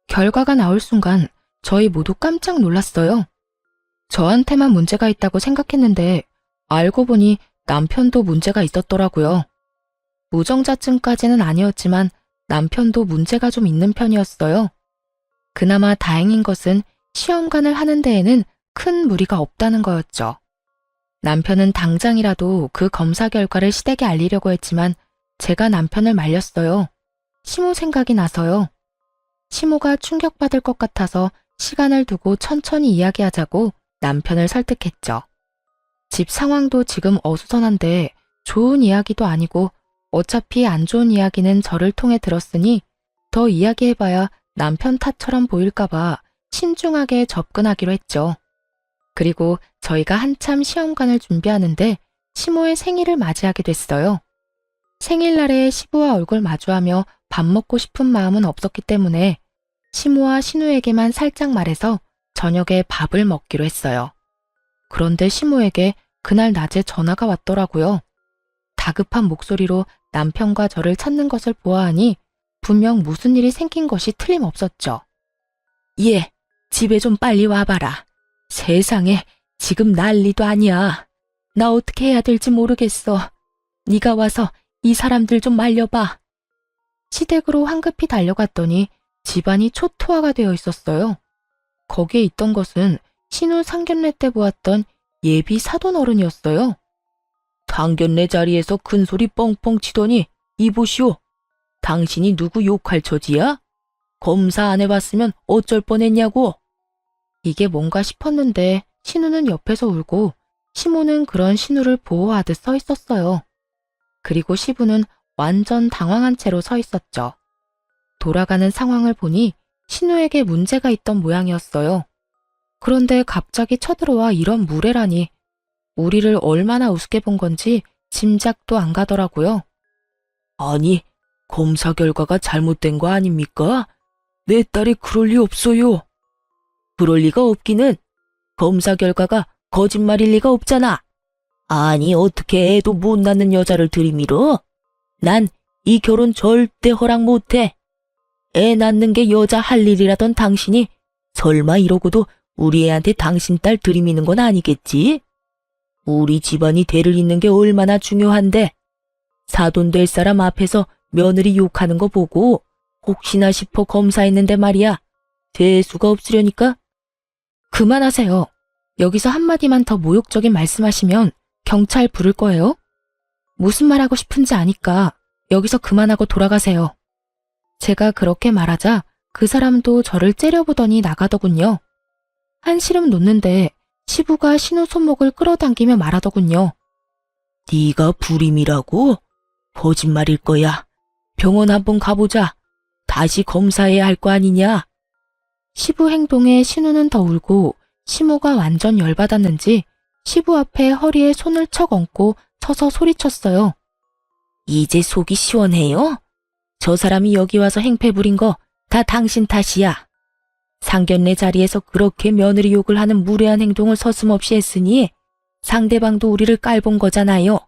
결과가 나올 순간 저희 모두 깜짝 놀랐어요. 저한테만 문제가 있다고 생각했는데 알고 보니 남편도 문제가 있었더라고요. 무정자증까지는 아니었지만 남편도 문제가 좀 있는 편이었어요. 그나마 다행인 것은 시험관을 하는 데에는 큰 무리가 없다는 거였죠. 남편은 당장이라도 그 검사 결과를 시댁에 알리려고 했지만 제가 남편을 말렸어요. 시모 생각이 나서요. 시모가 충격받을 것 같아서 시간을 두고 천천히 이야기하자고 남편을 설득했죠. 집 상황도 지금 어수선한데 좋은 이야기도 아니고 어차피 안 좋은 이야기는 저를 통해 들었으니 더 이야기해봐야 남편 탓처럼 보일까봐 신중하게 접근하기로 했죠. 그리고 저희가 한참 시험관을 준비하는데 시모의 생일을 맞이하게 됐어요. 생일날에 시부와 얼굴 마주하며 밥 먹고 싶은 마음은 없었기 때문에 시모와 신우에게만 살짝 말해서 저녁에 밥을 먹기로 했어요. 그런데 시모에게 그날 낮에 전화가 왔더라고요. 다급한 목소리로 남편과 저를 찾는 것을 보아하니 분명 무슨 일이 생긴 것이 틀림없었죠. 얘, 집에 좀 빨리 와봐라. 세상에, 지금 난리도 아니야. 나 어떻게 해야 될지 모르겠어. 네가 와서 이 사람들 좀 말려봐. 시댁으로 황급히 달려갔더니 집안이 초토화가 되어 있었어요. 거기에 있던 것은 신우 상견례 때 보았던 예비 사돈 어른이었어요. 상견례 자리에서 큰 소리 뻥뻥 치더니 이보시오. 당신이 누구 욕할 처지야? 검사 안 해봤으면 어쩔 뻔했냐고. 이게 뭔가 싶었는데 신우는 옆에서 울고 시모는 그런 신우를 보호하듯 서 있었어요. 그리고 시부는 완전 당황한 채로 서 있었죠. 돌아가는 상황을 보니 신우에게 문제가 있던 모양이었어요. 그런데 갑자기 쳐들어와 이런 무례라니 우리를 얼마나 우습게 본 건지 짐작도 안 가더라고요. 아니, 검사 결과가 잘못된 거 아닙니까? 내 딸이 그럴 리 없어요. 그럴 리가 없기는 검사 결과가 거짓말일 리가 없잖아. 아니, 어떻게 애도 못 낳는 여자를 들이밀어? 난 이 결혼 절대 허락 못해. 애 낳는 게 여자 할 일이라던 당신이 설마 이러고도 우리 애한테 당신 딸 들이미는 건 아니겠지? 우리 집안이 대를 잇는 게 얼마나 중요한데 사돈 될 사람 앞에서 며느리 욕하는 거 보고 혹시나 싶어 검사했는데 말이야. 재수가 없으려니까. 그만하세요. 여기서 한마디만 더 모욕적인 말씀하시면 경찰 부를 거예요. 무슨 말하고 싶은지 아니까 여기서 그만하고 돌아가세요. 제가 그렇게 말하자 그 사람도 저를 째려보더니 나가더군요. 한시름 놓는데 시부가 신우 손목을 끌어당기며 말하더군요. 네가 불임이라고? 거짓말일 거야. 병원 한번 가보자. 다시 검사해야 할 거 아니냐? 시부 행동에 신우는 더 울고 시모가 완전 열받았는지 시부 앞에 허리에 손을 척 얹고 서서 소리쳤어요. 이제 속이 시원해요? 저 사람이 여기 와서 행패 부린 거 다 당신 탓이야. 상견례 자리에서 그렇게 며느리 욕을 하는 무례한 행동을 서슴없이 했으니 상대방도 우리를 깔본 거잖아요.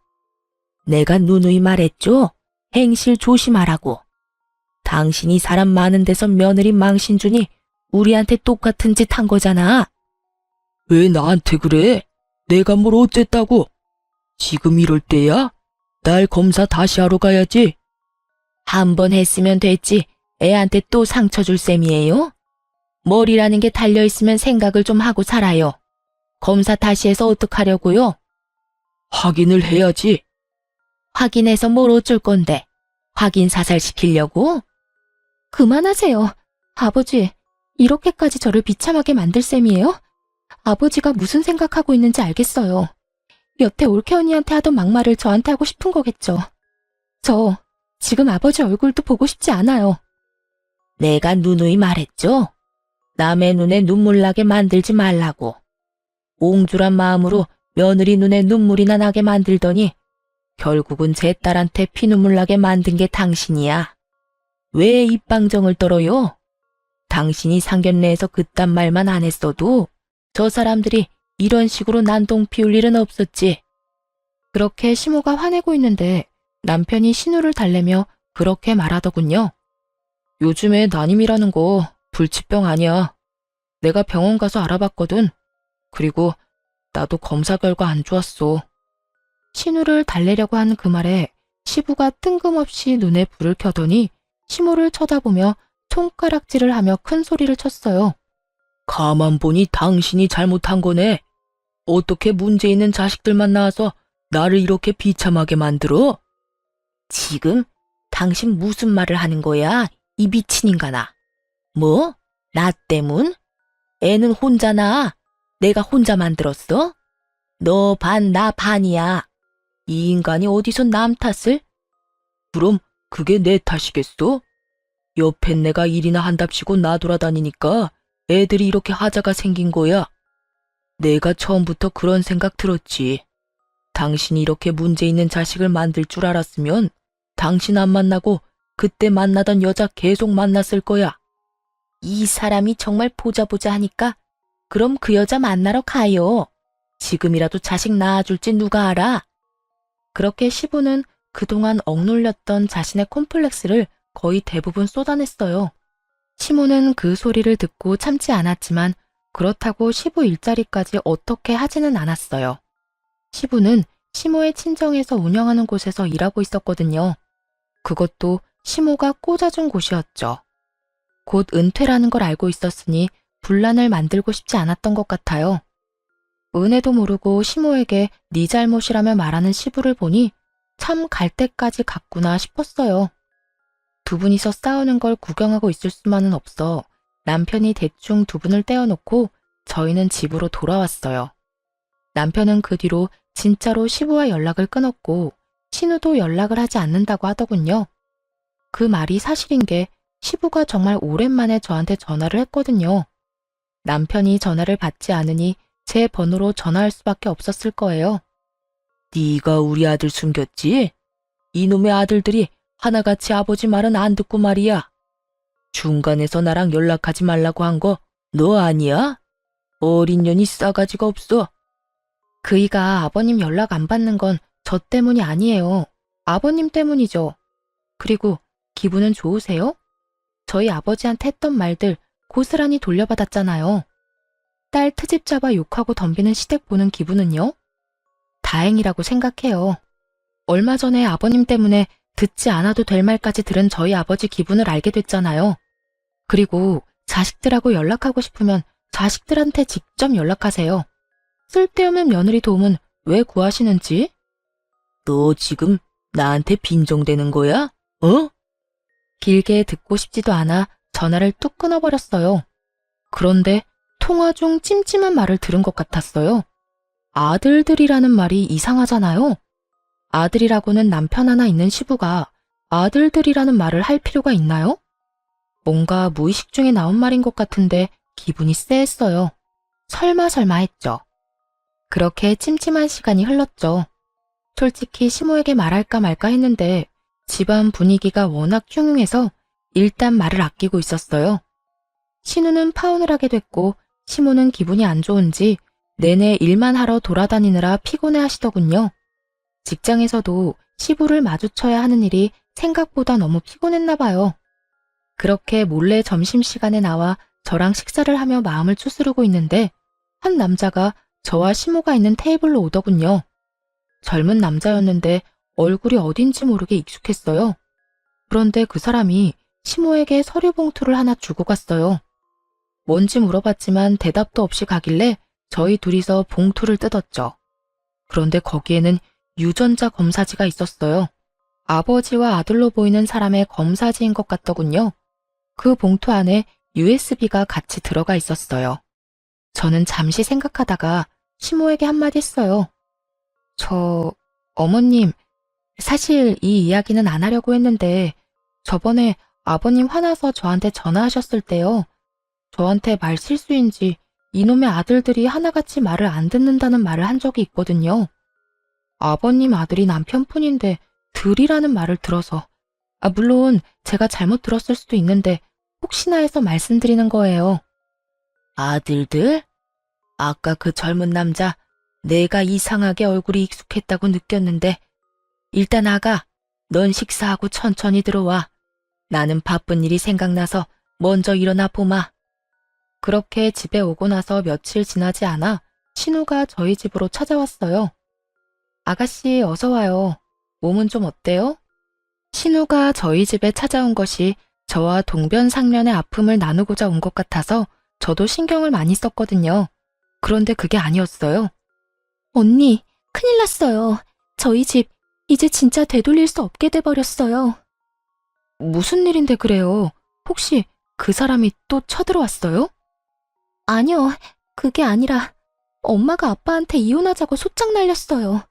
내가 누누이 말했죠? 행실 조심하라고. 당신이 사람 많은 데서 며느리 망신 주니 우리한테 똑같은 짓 한 거잖아. 왜 나한테 그래? 내가 뭘 어쨌다고? 지금 이럴 때야? 날 검사 다시 하러 가야지. 한 번 했으면 됐지. 애한테 또 상처 줄 셈이에요? 머리라는 게 달려있으면 생각을 좀 하고 살아요. 검사 다시 해서 어떡하려고요? 확인을 해야지. 확인해서 뭘 어쩔 건데? 확인 사살 시키려고? 그만하세요. 아버지, 이렇게까지 저를 비참하게 만들 셈이에요? 아버지가 무슨 생각하고 있는지 알겠어요. 여태 올케 언니한테 하던 막말을 저한테 하고 싶은 거겠죠. 저 지금 아버지 얼굴도 보고 싶지 않아요. 내가 누누이 말했죠? 남의 눈에 눈물 나게 만들지 말라고. 옹졸한 마음으로 며느리 눈에 눈물이나 나게 만들더니 결국은 제 딸한테 피눈물 나게 만든 게 당신이야. 왜 입방정을 떨어요? 당신이 상견례에서 그딴 말만 안 했어도 저 사람들이 이런 식으로 난동 피울 일은 없었지. 그렇게 시모가 화내고 있는데 남편이 신우를 달래며 그렇게 말하더군요. 요즘에 난임이라는 거 불치병 아니야. 내가 병원 가서 알아봤거든. 그리고 나도 검사 결과 안 좋았어. 신우를 달래려고 한 그 말에 시부가 뜬금없이 눈에 불을 켜더니 시모를 쳐다보며 손가락질을 하며 큰 소리를 쳤어요. 가만 보니 당신이 잘못한 거네. 어떻게 문제 있는 자식들만 낳아서 나를 이렇게 비참하게 만들어? 지금 당신 무슨 말을 하는 거야? 이 미친 인간아. 뭐? 나 때문? 애는 혼자 낳아. 내가 혼자 만들었어? 너 반, 나 반이야. 이 인간이 어디서 남 탓을? 그럼 그게 내 탓이겠어? 옆엔 내가 일이나 한답시고 나돌아다니니까 애들이 이렇게 하자가 생긴 거야. 내가 처음부터 그런 생각 들었지. 당신이 이렇게 문제 있는 자식을 만들 줄 알았으면 당신 안 만나고 그때 만나던 여자 계속 만났을 거야. 이 사람이 정말 보자 하니까 그럼 그 여자 만나러 가요. 지금이라도 자식 낳아줄지 누가 알아? 그렇게 시부는 그동안 억눌렸던 자신의 콤플렉스를 거의 대부분 쏟아냈어요. 시모는 그 소리를 듣고 참지 않았지만 그렇다고 시부 일자리까지 어떻게 하지는 않았어요. 시부는 시모의 친정에서 운영하는 곳에서 일하고 있었거든요. 그것도 시모가 꽂아준 곳이었죠. 곧 은퇴라는 걸 알고 있었으니 분란을 만들고 싶지 않았던 것 같아요. 은혜도 모르고 시모에게 네 잘못이라며 말하는 시부를 보니 참 갈 때까지 갔구나 싶었어요. 두 분이서 싸우는 걸 구경하고 있을 수만은 없어 남편이 대충 두 분을 떼어놓고 저희는 집으로 돌아왔어요. 남편은 그 뒤로 진짜로 시부와 연락을 끊었고 신우도 연락을 하지 않는다고 하더군요. 그 말이 사실인 게 시부가 정말 오랜만에 저한테 전화를 했거든요. 남편이 전화를 받지 않으니 제 번호로 전화할 수밖에 없었을 거예요. 네가 우리 아들 숨겼지? 이놈의 아들들이 하나같이 아버지 말은 안 듣고 말이야. 중간에서 나랑 연락하지 말라고 한 거 너 아니야? 어린 년이 싸가지가 없어. 그이가 아버님 연락 안 받는 건 저 때문이 아니에요. 아버님 때문이죠. 그리고 기분은 좋으세요? 저희 아버지한테 했던 말들 고스란히 돌려받았잖아요. 딸 트집 잡아 욕하고 덤비는 시댁 보는 기분은요? 다행이라고 생각해요. 얼마 전에 아버님 때문에 듣지 않아도 될 말까지 들은 저희 아버지 기분을 알게 됐잖아요. 그리고 자식들하고 연락하고 싶으면 자식들한테 직접 연락하세요. 쓸데없는 며느리 도움은 왜 구하시는지? 너 지금 나한테 빈정대는 거야? 어? 길게 듣고 싶지도 않아 전화를 뚝 끊어버렸어요. 그런데 통화 중 찜찜한 말을 들은 것 같았어요. 아들들이라는 말이 이상하잖아요. 아들이라고는 남편 하나 있는 시부가 아들들이라는 말을 할 필요가 있나요? 뭔가 무의식 중에 나온 말인 것 같은데 기분이 쎄했어요. 설마 했죠. 그렇게 찜찜한 시간이 흘렀죠. 솔직히 시모에게 말할까 말까 했는데 집안 분위기가 워낙 흉흉해서 일단 말을 아끼고 있었어요. 신우는 파혼을 하게 됐고 시모는 기분이 안 좋은지 내내 일만 하러 돌아다니느라 피곤해 하시더군요. 직장에서도 시부를 마주쳐야 하는 일이 생각보다 너무 피곤했나 봐요. 그렇게 몰래 점심시간에 나와 저랑 식사를 하며 마음을 추스르고 있는데 한 남자가 저와 시모가 있는 테이블로 오더군요. 젊은 남자였는데 얼굴이 어딘지 모르게 익숙했어요. 그런데 그 사람이 시모에게 서류 봉투를 하나 주고 갔어요. 뭔지 물어봤지만 대답도 없이 가길래 저희 둘이서 봉투를 뜯었죠. 그런데 거기에는 유전자 검사지가 있었어요. 아버지와 아들로 보이는 사람의 검사지인 것 같더군요. 그 봉투 안에 USB가 같이 들어가 있었어요. 저는 잠시 생각하다가 시모에게 한마디 했어요. 어머님, 사실 이 이야기는 안 하려고 했는데 저번에 아버님 화나서 저한테 전화하셨을 때요. 저한테 말 실수인지 이놈의 아들들이 하나같이 말을 안 듣는다는 말을 한 적이 있거든요. 아버님 아들이 남편뿐인데 들이라는 말을 들어서 물론 제가 잘못 들었을 수도 있는데 혹시나 해서 말씀드리는 거예요. 아들들? 아까 그 젊은 남자 내가 이상하게 얼굴이 익숙했다고 느꼈는데 일단 아가, 넌 식사하고 천천히 들어와. 나는 바쁜 일이 생각나서 먼저 일어나 보마. 그렇게 집에 오고 나서 며칠 지나지 않아 신우가 저희 집으로 찾아왔어요. 아가씨 어서 와요. 몸은 좀 어때요? 신우가 저희 집에 찾아온 것이 저와 동변상련의 아픔을 나누고자 온 것 같아서 저도 신경을 많이 썼거든요. 그런데 그게 아니었어요. 언니, 큰일 났어요. 저희 집 이제 진짜 되돌릴 수 없게 돼버렸어요. 무슨 일인데 그래요? 혹시 그 사람이 또 쳐들어왔어요? 아니요, 그게 아니라 엄마가 아빠한테 이혼하자고 소짝 날렸어요.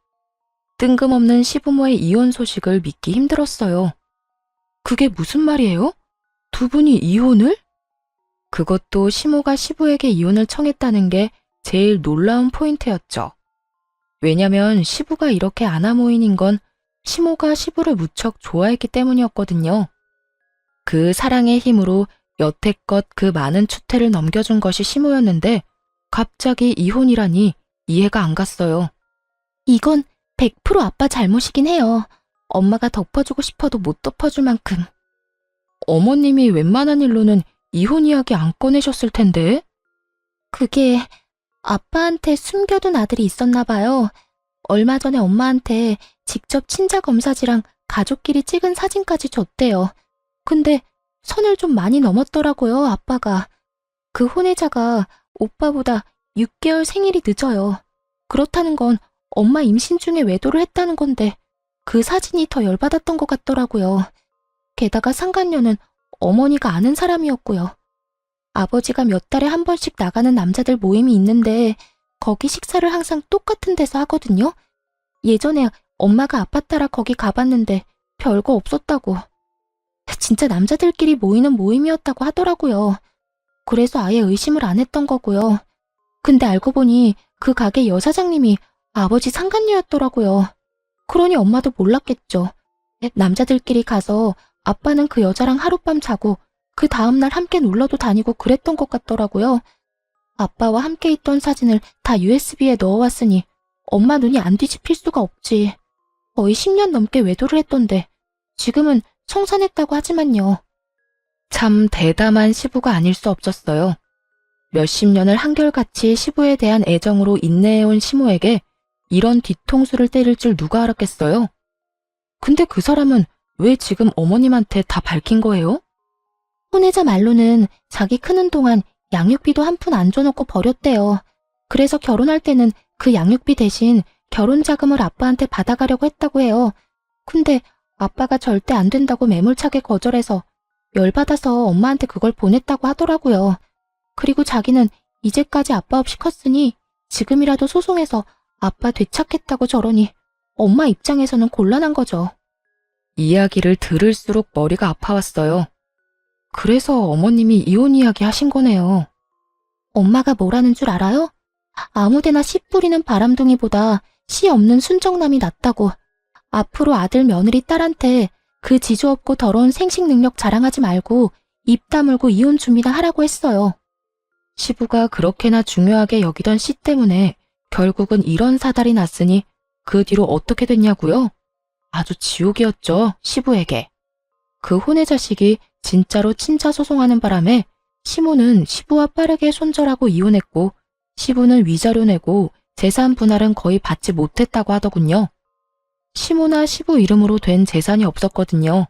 뜬금없는 시부모의 이혼 소식을 믿기 힘들었어요. 그게 무슨 말이에요? 두 분이 이혼을? 그것도 시모가 시부에게 이혼을 청했다는 게 제일 놀라운 포인트였죠. 왜냐면 시부가 이렇게 아나무인인 건 시모가 시부를 무척 좋아했기 때문이었거든요. 그 사랑의 힘으로 여태껏 그 많은 추태를 넘겨준 것이 시모였는데 갑자기 이혼이라니 이해가 안 갔어요. 이건 100% 아빠 잘못이긴 해요. 엄마가 덮어주고 싶어도 못 덮어줄 만큼. 어머님이 웬만한 일로는 이혼 이야기 안 꺼내셨을 텐데. 그게 아빠한테 숨겨둔 아들이 있었나 봐요. 얼마 전에 엄마한테 직접 친자 검사지랑 가족끼리 찍은 사진까지 줬대요. 근데 선을 좀 많이 넘었더라고요, 아빠가. 그 혼외자가 오빠보다 6개월 생일이 늦어요. 그렇다는 건 엄마 임신 중에 외도를 했다는 건데 그 사진이 더 열받았던 것 같더라고요. 게다가 상간녀는 어머니가 아는 사람이었고요. 아버지가 몇 달에 한 번씩 나가는 남자들 모임이 있는데 거기 식사를 항상 똑같은 데서 하거든요. 예전에 엄마가 아빠 따라 거기 가봤는데 별거 없었다고. 진짜 남자들끼리 모이는 모임이었다고 하더라고요. 그래서 아예 의심을 안 했던 거고요. 근데 알고 보니 그 가게 여사장님이 아버지 상간녀였더라고요. 그러니 엄마도 몰랐겠죠. 남자들끼리 가서 아빠는 그 여자랑 하룻밤 자고 그 다음날 함께 놀러도 다니고 그랬던 것 같더라고요. 아빠와 함께 있던 사진을 다 USB에 넣어왔으니 엄마 눈이 안 뒤집힐 수가 없지. 거의 10년 넘게 외도를 했던데 지금은 청산했다고 하지만요. 참 대담한 시부가 아닐 수 없었어요. 몇십 년을 한결같이 시부에 대한 애정으로 인내해온 시모에게 이런 뒤통수를 때릴 줄 누가 알았겠어요? 근데 그 사람은 왜 지금 어머님한테 다 밝힌 거예요? 혼외자 말로는 자기 크는 동안 양육비도 한 푼 안 줘놓고 버렸대요. 그래서 결혼할 때는 그 양육비 대신 결혼 자금을 아빠한테 받아가려고 했다고 해요. 근데 아빠가 절대 안 된다고 매몰차게 거절해서 열받아서 엄마한테 그걸 보냈다고 하더라고요. 그리고 자기는 이제까지 아빠 없이 컸으니 지금이라도 소송해서 아빠 되찾겠다고 저러니 엄마 입장에서는 곤란한 거죠. 이야기를 들을수록 머리가 아파왔어요. 그래서 어머님이 이혼 이야기 하신 거네요. 엄마가 뭐라는 줄 알아요? 아무데나 씨 뿌리는 바람둥이보다 씨 없는 순정남이 낫다고. 앞으로 아들 며느리 딸한테 그 지조 없고 더러운 생식 능력 자랑하지 말고 입 다물고 이혼 준비나 하라고 했어요. 시부가 그렇게나 중요하게 여기던 씨 때문에 결국은 이런 사달이 났으니 그 뒤로 어떻게 됐냐고요? 아주 지옥이었죠, 시부에게. 그 혼의 자식이 진짜로 친자 소송하는 바람에 시모는 시부와 빠르게 손절하고 이혼했고 시부는 위자료 내고 재산 분할은 거의 받지 못했다고 하더군요. 시모나 시부 이름으로 된 재산이 없었거든요.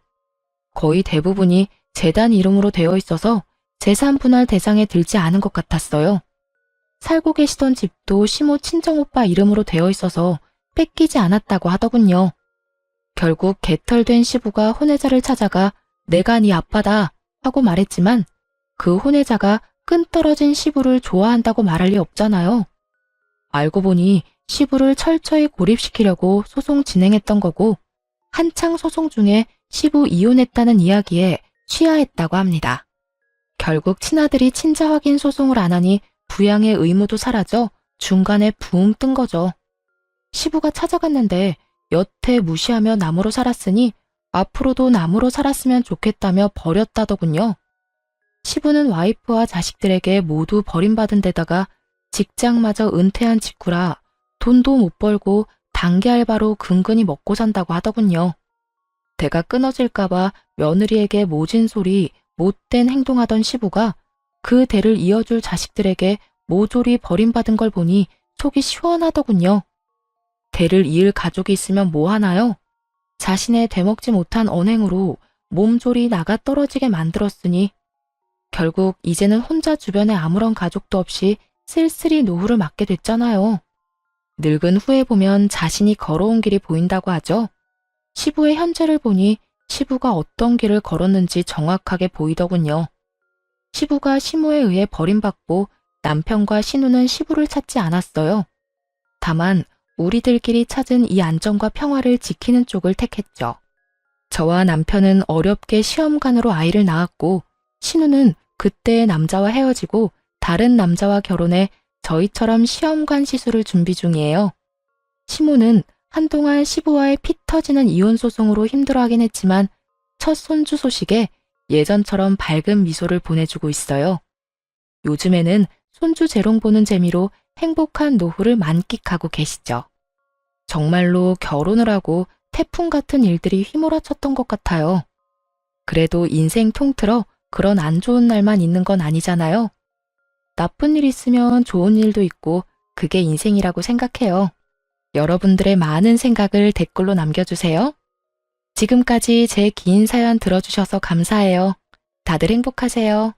거의 대부분이 재단 이름으로 되어 있어서 재산 분할 대상에 들지 않은 것 같았어요. 살고 계시던 집도 시모 친정오빠 이름으로 되어 있어서 뺏기지 않았다고 하더군요. 결국 개털된 시부가 혼외자를 찾아가 내가 네 아빠다 하고 말했지만 그 혼외자가 끈떨어진 시부를 좋아한다고 말할 리 없잖아요. 알고 보니 시부를 철저히 고립시키려고 소송 진행했던 거고 한창 소송 중에 시부 이혼했다는 이야기에 취하했다고 합니다. 결국 친아들이 친자 확인 소송을 안 하니 부양의 의무도 사라져 중간에 붕 뜬 거죠. 시부가 찾아갔는데 여태 무시하며 남으로 살았으니 앞으로도 남으로 살았으면 좋겠다며 버렸다더군요. 시부는 와이프와 자식들에게 모두 버림받은 데다가 직장마저 은퇴한 직후라 돈도 못 벌고 단기 알바로 근근히 먹고 산다고 하더군요. 대가 끊어질까봐 며느리에게 모진 소리, 못된 행동하던 시부가 그 대를 이어줄 자식들에게 모조리 버림받은 걸 보니 속이 시원하더군요. 대를 이을 가족이 있으면 뭐 하나요? 자신의 되먹지 못한 언행으로 몸조리 나가 떨어지게 만들었으니 결국 이제는 혼자 주변에 아무런 가족도 없이 쓸쓸히 노후를 맞게 됐잖아요. 늙은 후에 보면 자신이 걸어온 길이 보인다고 하죠. 시부의 현재를 보니 시부가 어떤 길을 걸었는지 정확하게 보이더군요. 시부가 시모에 의해 버림받고 남편과 신우는 시부를 찾지 않았어요. 다만 우리들끼리 찾은 이 안정과 평화를 지키는 쪽을 택했죠. 저와 남편은 어렵게 시험관으로 아이를 낳았고 신우는 그때의 남자와 헤어지고 다른 남자와 결혼해 저희처럼 시험관 시술을 준비 중이에요. 시모는 한동안 시부와의 피 터지는 이혼 소송으로 힘들어하긴 했지만 첫 손주 소식에 예전처럼 밝은 미소를 보내주고 있어요. 요즘에는 손주 재롱 보는 재미로 행복한 노후를 만끽하고 계시죠. 정말로 결혼을 하고 태풍 같은 일들이 휘몰아쳤던 것 같아요. 그래도 인생 통틀어 그런 안 좋은 날만 있는 건 아니잖아요. 나쁜 일 있으면 좋은 일도 있고 그게 인생이라고 생각해요. 여러분들의 많은 생각을 댓글로 남겨주세요. 지금까지 제 긴 사연 들어주셔서 감사해요. 다들 행복하세요.